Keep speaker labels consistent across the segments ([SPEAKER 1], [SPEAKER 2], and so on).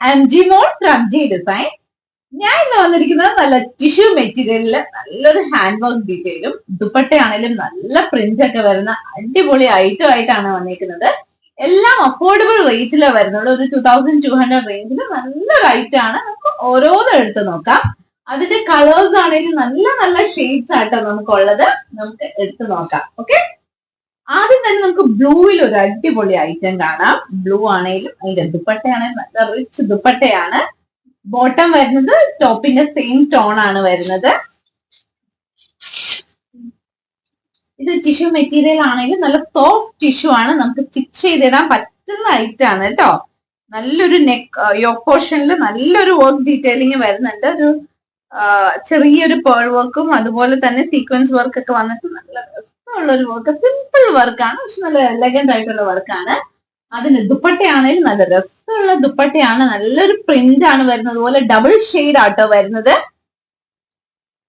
[SPEAKER 1] I'm Jimon from G Design. ഞാൻ ഇന്ന് വന്നിരിക്കുന്നത് നല്ല ടിഷ്യൂ മെറ്റീരിയലില് നല്ലൊരു ഹാൻഡ് വർക്ക് ഡീറ്റെയിലും ദുപ്പട്ടയാണെങ്കിലും നല്ല പ്രിന്റ് ഒക്കെ വരുന്ന അടിപൊളി ഐറ്റം ആയിട്ടാണ് വന്നിരിക്കുന്നത്. എല്ലാം അഫോർഡബിൾ റേറ്റിലാണ് വരുന്നത്. ഒരു 2200 റേഞ്ചിൽ നല്ലൊരു ഐറ്റം ആണ്. നമുക്ക് ഓരോന്നും എടുത്ത് നോക്കാം. അതിന്റെ കളേഴ്സ് ആണെങ്കിലും നല്ല നല്ല ഷെയ്ഡ്സ് ആയിട്ടോ നമുക്കുള്ളത്. നമുക്ക് എടുത്ത് നോക്കാം. ഓക്കെ, ആദ്യം തന്നെ നമുക്ക് ബ്ലൂവിൽ ഒരു അടിപൊളി ഐറ്റം കാണാം. ബ്ലൂ ആണെങ്കിലും അതിന്റെ ദുപ്പട്ടയാണെങ്കിലും നല്ല റിച്ച് ദുപ്പട്ടയാണ്. ബോട്ടം വരുന്നത് ടോപ്പിന്റെ സെയിം ടോൺ ആണ് വരുന്നത്. ഇത് ടിഷ്യൂ മെറ്റീരിയൽ ആണെങ്കിലും നല്ല സോഫ്റ്റ് ടിഷ്യൂ ആണ്. നമുക്ക് സ്റ്റിച്ച് ചെയ്തിടാൻ പറ്റുന്ന ഐറ്റം ആണ് കേട്ടോ. നല്ലൊരു നെക്ക് യോക്ക് പോർഷനിൽ നല്ലൊരു വർക്ക് ഡീറ്റെയിലിംഗ് വരുന്നുണ്ട്. ഒരു ചെറിയൊരു പേൾ വർക്കും അതുപോലെ തന്നെ സീക്വൻസ് വർക്ക് ഒക്കെ വന്നിട്ട് നല്ല രസമുള്ള ഒരു വർക്ക്. സിമ്പിൾ വർക്കാണ്, പക്ഷെ നല്ല എലഗന്റ് ആയിട്ടുള്ള വർക്കാണ്. അതിന്റെ ദുപ്പട്ടയാണെങ്കിലും നല്ല രസമുള്ള ദുപ്പട്ടയാണ്. നല്ലൊരു പ്രിന്റ് ആണ് വരുന്നത്. അതുപോലെ ഡബിൾ ഷെയ്ഡ് ആട്ടോ വരുന്നത്.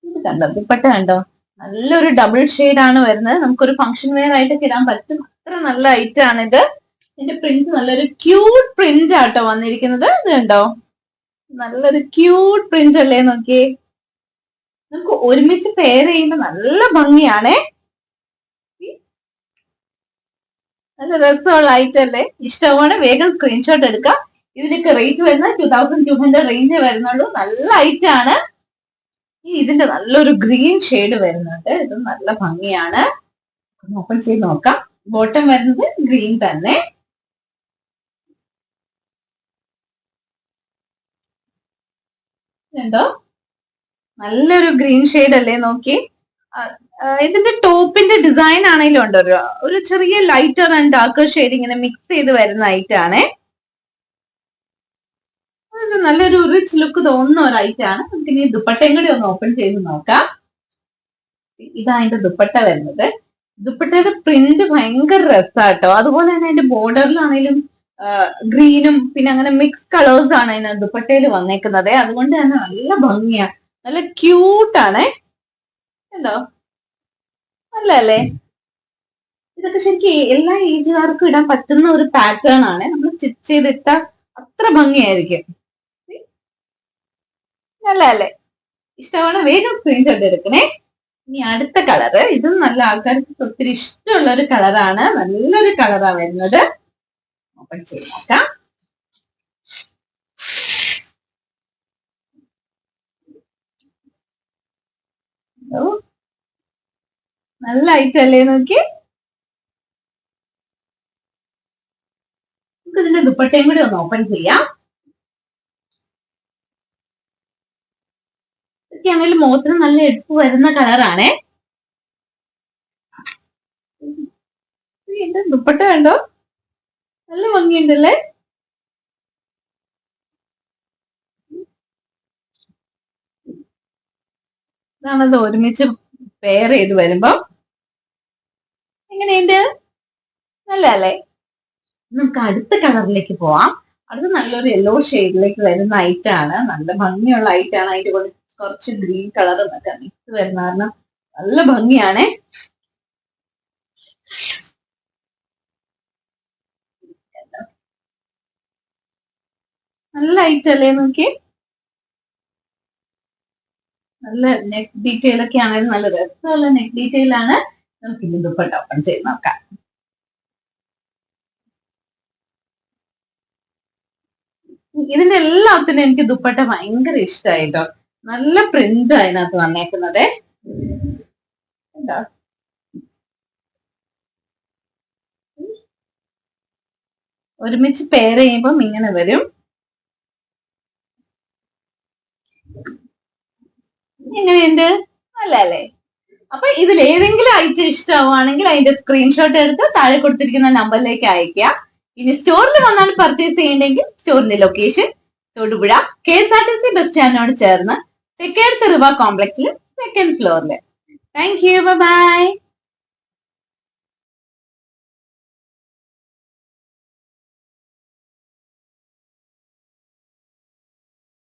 [SPEAKER 1] ഇത് കണ്ടോ, ദുപ്പട്ട കണ്ടോ, നല്ലൊരു ഡബിൾ ഷെയ്ഡ് ആണ് വരുന്നത്. നമുക്കൊരു ഫംഗ്ഷൻ വെയർ ആയിട്ടൊക്കെ ഇടാൻ പറ്റും. അത്ര നല്ല ഐറ്റം ആണ് ഇത്. ഇതിന്റെ പ്രിന്റ് നല്ലൊരു ക്യൂട്ട് പ്രിന്റ് ആട്ടോ വന്നിരിക്കുന്നത്. ഇത് കണ്ടോ, നല്ലൊരു ക്യൂട്ട് പ്രിന്റ് അല്ലേ, നോക്കിയേ. നമുക്ക് ഒരുമിച്ച് പെയർ ചെയ്യുമ്പോൾ നല്ല ഭംഗിയാണേ. നല്ല രസമുള്ള ഐറ്റം അല്ലേ. ഇഷ്ടമാണ്, വേഗം സ്ക്രീൻഷോട്ട് എടുക്കാം. ഇതിനൊക്കെ റേറ്റ് വരുന്നത് 2200 റേഞ്ച് വരുന്നുള്ളൂ. നല്ല ഐറ്റം ആണ്. ഇതിന്റെ നല്ലൊരു ഗ്രീൻ ഷെയ്ഡ് വരുന്നുണ്ട്. ഇത് നല്ല ഭംഗിയാണ്. ഓപ്പൺ ചെയ്ത് നോക്കാം. ബോട്ടം വരുന്നത് ഗ്രീൻ തന്നെ. ഉണ്ടോ, നല്ലൊരു ഗ്രീൻ ഷെയ്ഡ് അല്ലേ, നോക്കി. ഇതിന്റെ ടോപ്പിന്റെ ഡിസൈൻ ആണെങ്കിലും ഉണ്ട് ഒരു ചെറിയ ലൈറ്റർ ആൻഡ് ഡാർക്കർ ഷെയ്ഡ് ഇങ്ങനെ മിക്സ് ചെയ്ത് വരുന്ന ഐറ്റം ആണ്. നല്ലൊരു റിച്ച് ലുക്ക് തോന്നുന്ന ഒരു ഐറ്റം ആണ്. നമുക്ക് ഇനി ദുപ്പട്ടയും കൂടി ഒന്ന് ഓപ്പൺ ചെയ്ത് നോക്കാം. ഇതാ അതിന്റെ ദുപ്പട്ട വരുന്നത്. ദുപ്പട്ടയുടെ പ്രിന്റ് ഭയങ്കര രസാട്ടോ. അതുപോലെ തന്നെ അതിന്റെ ബോർഡറിലാണെങ്കിലും ഗ്രീനും പിന്നെ അങ്ങനെ മിക്സ് കളേഴ്സ് ആണ് അതിന് ദുപ്പട്ടയിൽ വന്നേക്കുന്നത്. അതുകൊണ്ട് തന്നെ നല്ല ഭംഗിയാ, നല്ല ക്യൂട്ടാണ്. എന്തോ നല്ല അല്ലേ. ഇതൊക്കെ ശരിക്കും എല്ലാ ഏജുകാർക്കും ഇടാൻ പറ്റുന്ന ഒരു പാറ്റേൺ ആണ്. നമ്മൾ സ്റ്റിച്ച് ചെയ്തിട്ട അത്ര ഭംഗിയായിരിക്കും. നല്ല അല്ലേ, ഇഷ്ടമാണ്, വേഗം സ്ക്രീൻഷോട്ട് എടുക്കണേ. ഇനി അടുത്ത കളറ്, ഇതും നല്ല ആൾക്കാർക്ക് ഒത്തിരി ഇഷ്ടമുള്ള ഒരു കളറാണ്. നല്ലൊരു കളറാണ് വരുന്നത്. ഓപ്പൺ ചെയ്ത് നോക്കാം. നല്ല ഐറ്റം അല്ലേ, നോക്കി. നമുക്ക് ഇതിന്റെ ദുപ്പട്ടയും കൂടി ഒന്ന് ഓപ്പൺ ചെയ്യാം. ഇതൊക്കെ ആണെങ്കിലും മുഖത്തിന് നല്ല എടുപ്പ് വരുന്ന കളറാണ്. എന്റെ ദുപ്പട്ട കണ്ടോ, നല്ല ഭംഗിയുണ്ടല്ലേ. ഇതാണത് ഒരുമിച്ച് പെയർ ചെയ്ത് വരുമ്പോ എങ്ങനെയുണ്ട്, നല്ല അല്ലേ. നമുക്ക് അടുത്ത കളറിലേക്ക് പോവാം. അടുത്ത നല്ലൊരു യെല്ലോ ഷെയ്ഡിലേക്ക് വരുന്ന ഐറ്റം ആണ്. നല്ല ഭംഗിയുള്ള ഐറ്റം ആണ്. അതിന്റെ കൂടെ കുറച്ച് ഗ്രീൻ കളറും ഒക്കെ മിക്സ് വരുന്ന കാരണം നല്ല ഭംഗിയാണ്. നല്ല ഐറ്റം അല്ലേ, നോക്കി. നല്ല നെക്ക് ഡീറ്റെയിൽ ഒക്കെ ആണെങ്കിലും നല്ല രസമുള്ള നെക്ക് ഡീറ്റെയിൽ ആണ്. നമുക്ക് ഇനി ദുപ്പട്ട ഓപ്പൺ ചെയ്ത് നോക്കാം. ഇതിന്റെ എല്ലാത്തിനും എനിക്ക് ദുപ്പട്ട ഭയങ്കര ഇഷ്ടമായിട്ടോ. നല്ല പ്രിന്റ് അതിനകത്ത് വന്നേക്കുന്നത്. എന്താ ഒരുമിച്ച് പെയർ ചെയ്യുമ്പം ഇങ്ങനെ വരും. എങ്ങനെയുണ്ട്, നല്ല അല്ലേ. അപ്പൊ ഇതിൽ ഏതെങ്കിലും ഐറ്റം ഇഷ്ടമാവുകയാണെങ്കിൽ അതിന്റെ സ്ക്രീൻഷോട്ട് എടുത്ത് താഴെ കൊടുത്തിരിക്കുന്ന നമ്പറിലേക്ക് അയക്കുക. ഇനി സ്റ്റോറിൽ വന്നാൽ പർച്ചേസ് ചെയ്യണമെങ്കിൽ സ്റ്റോറിന്റെ ലൊക്കേഷൻ തൊടുപുഴ KSRTC ബസ് സ്റ്റാൻഡിനോട് ചേർന്ന് തെക്കേടത്ത് റിവ കോംപ്ലക്സിൽ 2nd ഫ്ലോറിൽ. Thank you, by.